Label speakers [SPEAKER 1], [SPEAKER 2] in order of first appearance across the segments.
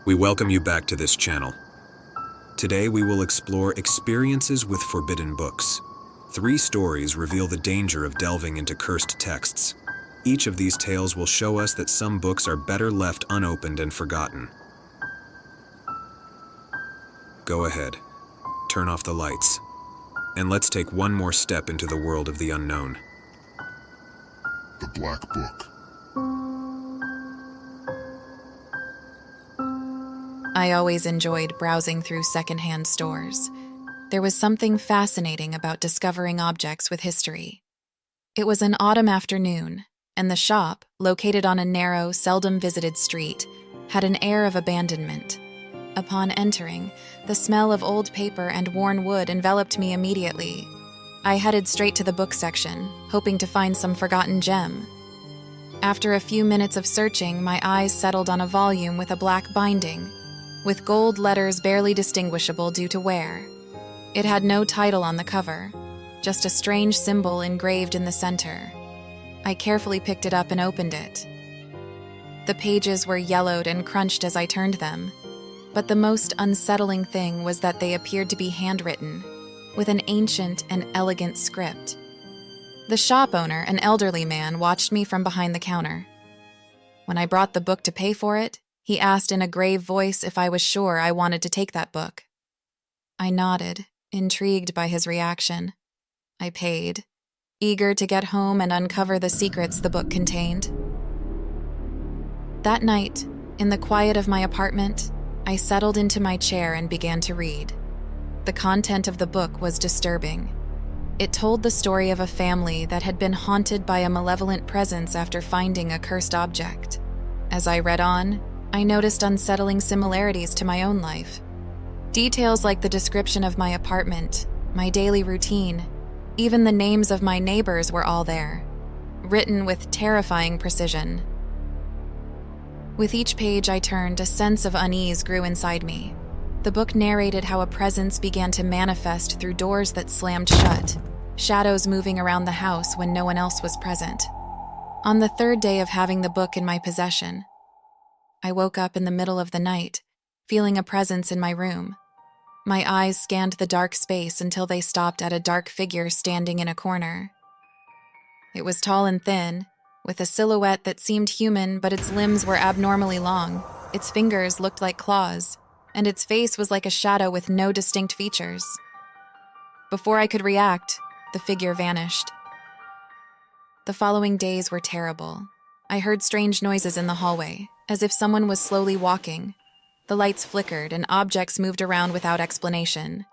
[SPEAKER 1] We welcome you back to this channel. Today we will explore experiences with forbidden books. 3 stories reveal the danger of delving into cursed texts. Each of these tales will show us that some books are better left unopened and forgotten. Go ahead, turn off the lights, and let's take one more step into the world of the unknown.
[SPEAKER 2] The Black Book.
[SPEAKER 3] I always enjoyed browsing through secondhand stores. There was something fascinating about discovering objects with history. It was an autumn afternoon, and the shop, located on a narrow, seldom visited street, had an air of abandonment. Upon entering, the smell of old paper and worn wood enveloped me immediately. I headed straight to the book section, hoping to find some forgotten gem. After a few minutes of searching, my eyes settled on a volume with a black binding, with gold letters barely distinguishable due to wear. It had no title on the cover, just a strange symbol engraved in the center. I carefully picked it up and opened it. The pages were yellowed and crunched as I turned them, but the most unsettling thing was that they appeared to be handwritten, with an ancient and elegant script. The shop owner, an elderly man, watched me from behind the counter. When I brought the book to pay for it, he asked in a grave voice if I was sure I wanted to take that book. I nodded, intrigued by his reaction. I paid, eager to get home and uncover the secrets the book contained. That night, in the quiet of my apartment, I settled into my chair and began to read. The content of the book was disturbing. It told the story of a family that had been haunted by a malevolent presence after finding a cursed object. As I read on, I noticed unsettling similarities to my own life. Details like the description of my apartment, my daily routine, even the names of my neighbors were all there, written with terrifying precision. With each page I turned, a sense of unease grew inside me. The book narrated how a presence began to manifest through doors that slammed shut, shadows moving around the house when no one else was present. On the 3rd day of having the book in my possession, I woke up in the middle of the night, feeling a presence in my room. My eyes scanned the dark space until they stopped at a dark figure standing in a corner. It was tall and thin, with a silhouette that seemed human, but its limbs were abnormally long. Its fingers looked like claws, and its face was like a shadow with no distinct features. Before I could react, the figure vanished. The following days were terrible. I heard strange noises in the hallway, as if someone was slowly walking. The lights flickered and objects moved around without explanation.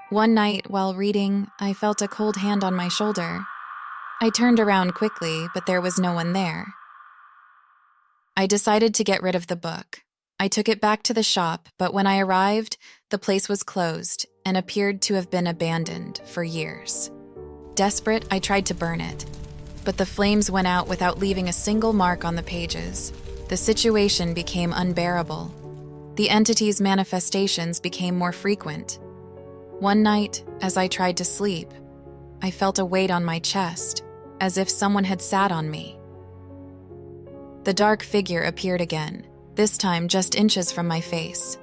[SPEAKER 3] One night, while reading, I felt a cold hand on my shoulder. I turned around quickly, but there was no one there. I decided to get rid of the book. I took it back to the shop, but when I arrived, the place was closed and appeared to have been abandoned for years. Desperate, I tried to burn it, but the flames went out without leaving a single mark on the pages. The situation became unbearable. The entity's manifestations became more frequent. One night, as I tried to sleep, I felt a weight on my chest, as if someone had sat on me. The dark figure appeared again, this time just inches from my face.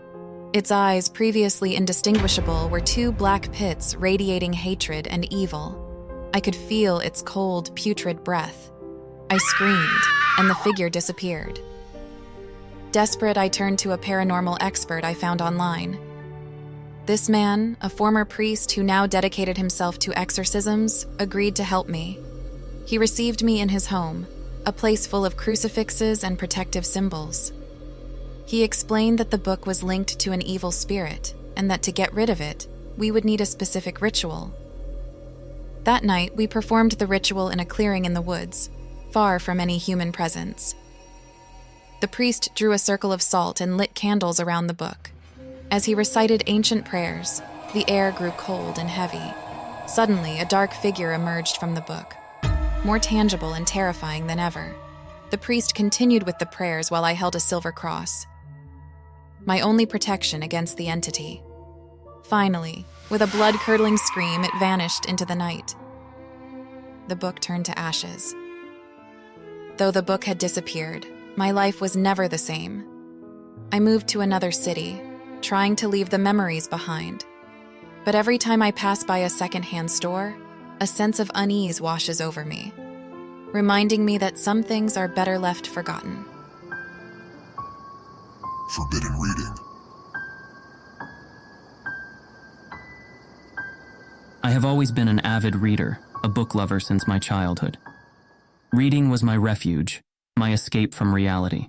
[SPEAKER 3] Its eyes, previously indistinguishable, were 2 black pits radiating hatred and evil. I could feel its cold, putrid breath. I screamed, and the figure disappeared. Desperate, I turned to a paranormal expert I found online. This man, a former priest who now dedicated himself to exorcisms, agreed to help me. He received me in his home, a place full of crucifixes and protective symbols. He explained that the book was linked to an evil spirit, and that to get rid of it, we would need a specific ritual. That night, we performed the ritual in a clearing in the woods, far from any human presence. The priest drew a circle of salt and lit candles around the book. As he recited ancient prayers, the air grew cold and heavy. Suddenly, a dark figure emerged from the book, more tangible and terrifying than ever. The priest continued with the prayers while I held a silver cross, my only protection against the entity. Finally, with a blood-curdling scream, it vanished into the night. The book turned to ashes. Though the book had disappeared, my life was never the same. I moved to another city, trying to leave the memories behind. But every time I pass by a secondhand store, a sense of unease washes over me, reminding me that some things are better left forgotten.
[SPEAKER 2] Forbidden reading.
[SPEAKER 4] I have always been an avid reader, a book lover since my childhood. Reading was my refuge, my escape from reality.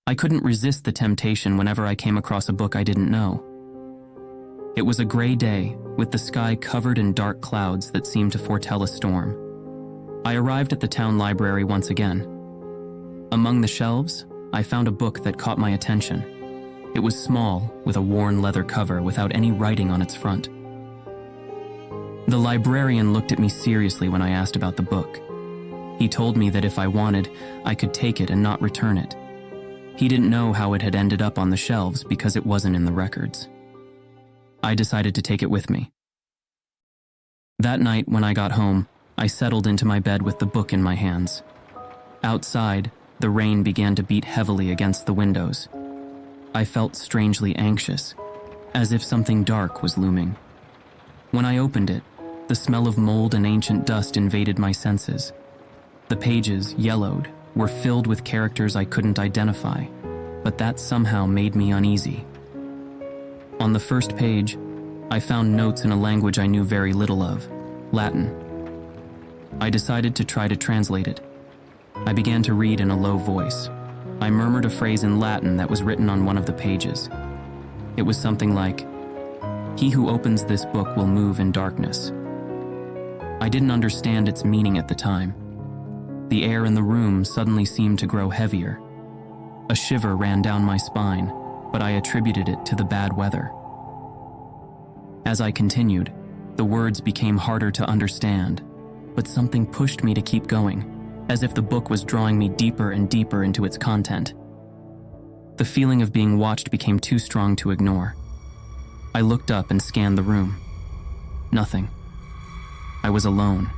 [SPEAKER 4] I couldn't resist the temptation whenever I came across a book I didn't know. It was a gray day, with the sky covered in dark clouds that seemed to foretell a storm. I arrived at the town library once again. Among the shelves, I found a book that caught my attention. It was small, with a worn leather cover without any writing on its front. The librarian looked at me seriously when I asked about the book. He told me that if I wanted, I could take it and not return it. He didn't know how it had ended up on the shelves because it wasn't in the records. I decided to take it with me. That night, when I got home, I settled into my bed with the book in my hands. Outside, the rain began to beat heavily against the windows. I felt strangely anxious, as if something dark was looming. When I opened it, the smell of mold and ancient dust invaded my senses. The pages, yellowed, were filled with characters I couldn't identify, but that somehow made me uneasy. On the first page, I found notes in a language I knew very little of, Latin. I decided to try to translate it. I began to read in a low voice. I murmured a phrase in Latin that was written on one of the pages. It was something like, "He who opens this book will move in darkness." I didn't understand its meaning at the time. The air in the room suddenly seemed to grow heavier. A shiver ran down my spine, but I attributed it to the bad weather. As I continued, the words became harder to understand, but something pushed me to keep going, as if the book was drawing me deeper and deeper into its content. The feeling of being watched became too strong to ignore. I looked up and scanned the room. Nothing. I was alone.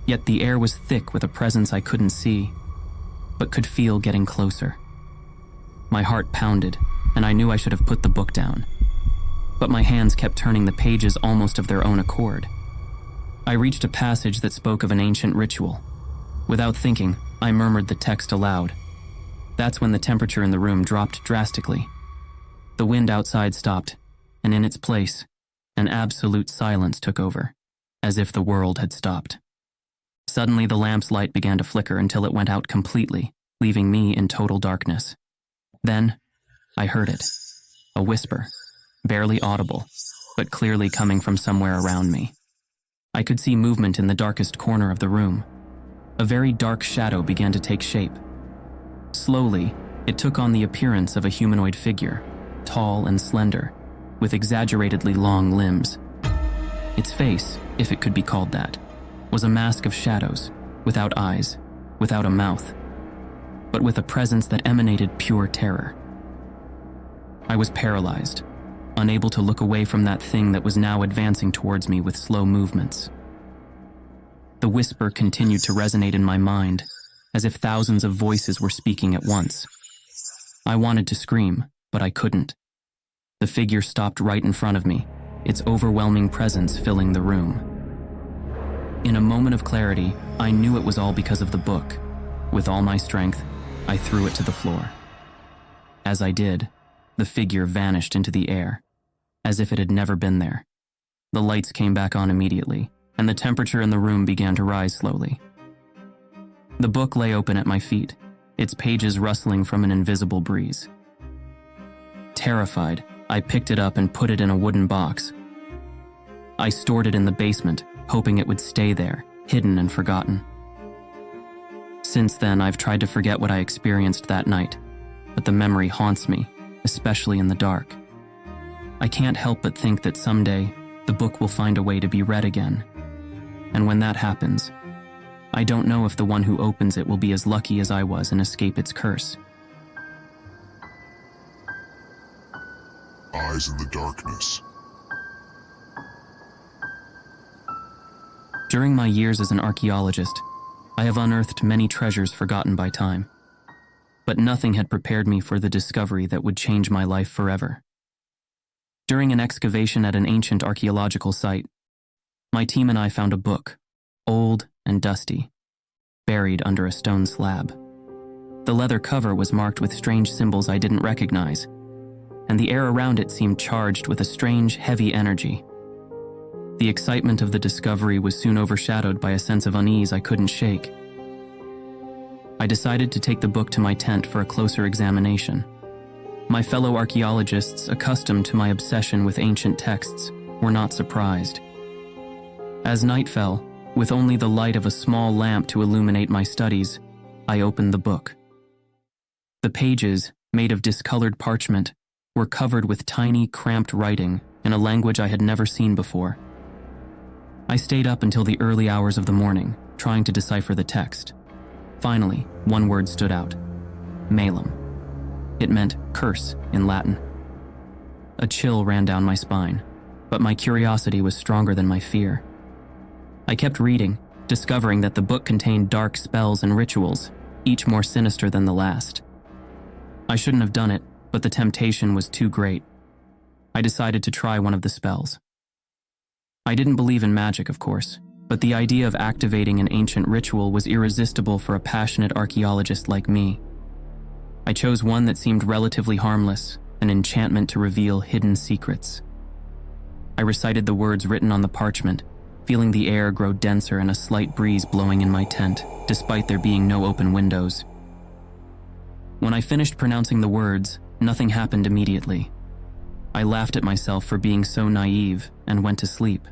[SPEAKER 4] Yet the air was thick with a presence I couldn't see, but could feel getting closer. My heart pounded, and I knew I should have put the book down. But my hands kept turning the pages almost of their own accord. I reached a passage that spoke of an ancient ritual. Without thinking, I murmured the text aloud. That's when the temperature in the room dropped drastically. The wind outside stopped, and in its place, an absolute silence took over, as if the world had stopped. Suddenly, the lamp's light began to flicker until it went out completely, leaving me in total darkness. Then, I heard it. A whisper, barely audible, but clearly coming from somewhere around me. I could see movement in the darkest corner of the room. A very dark shadow began to take shape. Slowly, it took on the appearance of a humanoid figure, tall and slender, with exaggeratedly long limbs. Its face, if it could be called that, was a mask of shadows, without eyes, without a mouth, but with a presence that emanated pure terror. I was paralyzed, unable to look away from that thing that was now advancing towards me with slow movements. The whisper continued to resonate in my mind, as if thousands of voices were speaking at once. I wanted to scream, but I couldn't. The figure stopped right in front of me, its overwhelming presence filling the room. In a moment of clarity, I knew it was all because of the book. With all my strength, I threw it to the floor. As I did, the figure vanished into the air, as if it had never been there. The lights came back on immediately, and the temperature in the room began to rise slowly. The book lay open at my feet, its pages rustling from an invisible breeze. Terrified, I picked it up and put it in a wooden box. I stored it in the basement, hoping it would stay there, hidden and forgotten. Since then, I've tried to forget what I experienced that night, but the memory haunts me, especially in the dark. I can't help but think that someday, the book will find a way to be read again. And when that happens, I don't know if the one who opens it will be as lucky as I was and escape its curse.
[SPEAKER 2] Eyes in the darkness.
[SPEAKER 4] During my years as an archaeologist, I have unearthed many treasures forgotten by time. but nothing had prepared me for the discovery that would change my life forever. During an excavation at an ancient archaeological site, my team and I found a book, old and dusty, buried under a stone slab. The leather cover was marked with strange symbols I didn't recognize, and the air around it seemed charged with a strange, heavy energy. The excitement of the discovery was soon overshadowed by a sense of unease I couldn't shake. I decided to take the book to my tent for a closer examination. My fellow archaeologists, accustomed to my obsession with ancient texts, were not surprised. As night fell, with only the light of a small lamp to illuminate my studies, I opened the book. The pages, made of discolored parchment, were covered with tiny, cramped writing in a language I had never seen before. I stayed up until the early hours of the morning, trying to decipher the text. Finally, one word stood out: malum. It meant curse in Latin. A chill ran down my spine, but my curiosity was stronger than my fear. I kept reading, discovering that the book contained dark spells and rituals, each more sinister than the last. I shouldn't have done it, but the temptation was too great. I decided to try one of the spells. I didn't believe in magic, of course, but the idea of activating an ancient ritual was irresistible for a passionate archaeologist like me. I chose one that seemed relatively harmless, an enchantment to reveal hidden secrets. I recited the words written on the parchment, feeling the air grow denser and a slight breeze blowing in my tent, despite there being no open windows. When I finished pronouncing the words, nothing happened immediately. I laughed at myself for being so naive and went to sleep.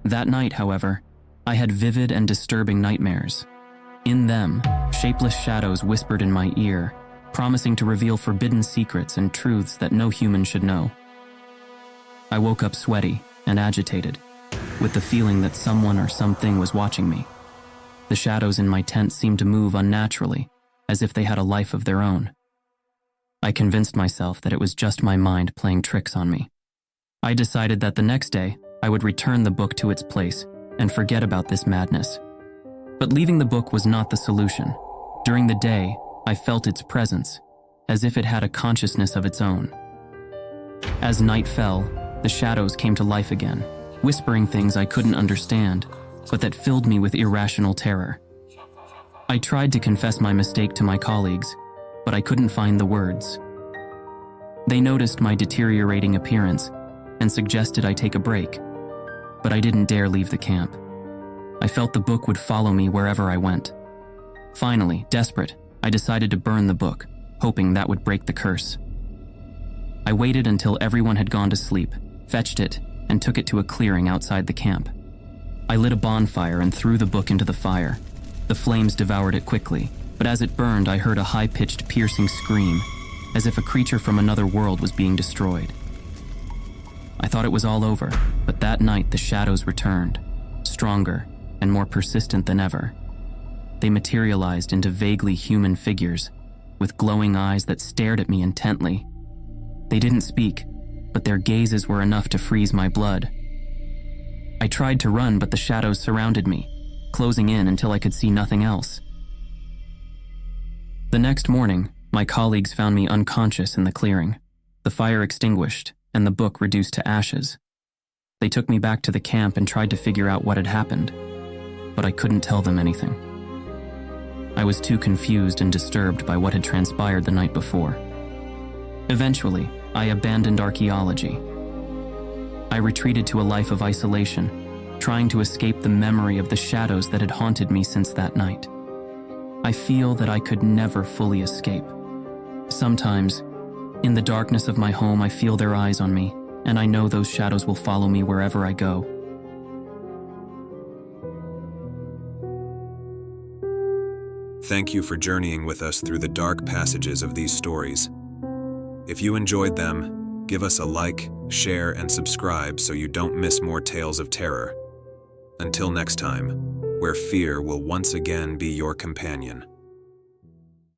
[SPEAKER 4] That night, however, I had vivid and disturbing nightmares. In them, shapeless shadows whispered in my ear, promising to reveal forbidden secrets and truths that no human should know. I woke up sweaty and agitated, with the feeling that someone or something was watching me. The shadows in my tent seemed to move unnaturally, as if they had a life of their own. I convinced myself that it was just my mind playing tricks on me. I decided that the next day, I would return the book to its place and forget about this madness. But leaving the book was not the solution. During the day, I felt its presence, as if it had a consciousness of its own. As night fell, the shadows came to life again, whispering things I couldn't understand, but that filled me with irrational terror. I tried to confess my mistake to my colleagues, but I couldn't find the words. They noticed my deteriorating appearance and suggested I take a break, but I didn't dare leave the camp. I felt the book would follow me wherever I went. Finally, desperate, I decided to burn the book, hoping that would break the curse. I waited until everyone had gone to sleep, fetched it, and took it to a clearing outside the camp. I lit a bonfire and threw the book into the fire. The flames devoured it quickly, but as it burned, I heard a high-pitched, piercing scream, as if a creature from another world was being destroyed. I thought it was all over, but that night the shadows returned, stronger and more persistent than ever. They materialized into vaguely human figures, with glowing eyes that stared at me intently. They didn't speak, but their gazes were enough to freeze my blood. I tried to run, but the shadows surrounded me, closing in until I could see nothing else. The next morning, my colleagues found me unconscious in the clearing, the fire extinguished, and the book reduced to ashes. They took me back to the camp and tried to figure out what had happened, but I couldn't tell them anything. I was too confused and disturbed by what had transpired the night before. Eventually, I abandoned archaeology. I retreated to a life of isolation, trying to escape the memory of the shadows that had haunted me since that night. I feel that I could never fully escape. Sometimes, in the darkness of my home, I feel their eyes on me, and I know those shadows will follow me wherever I go.
[SPEAKER 1] Thank you for journeying with us through the dark passages of these stories. If you enjoyed them, give us a like, share, and subscribe so you don't miss more tales of terror. Until next time, where fear will once again be your companion.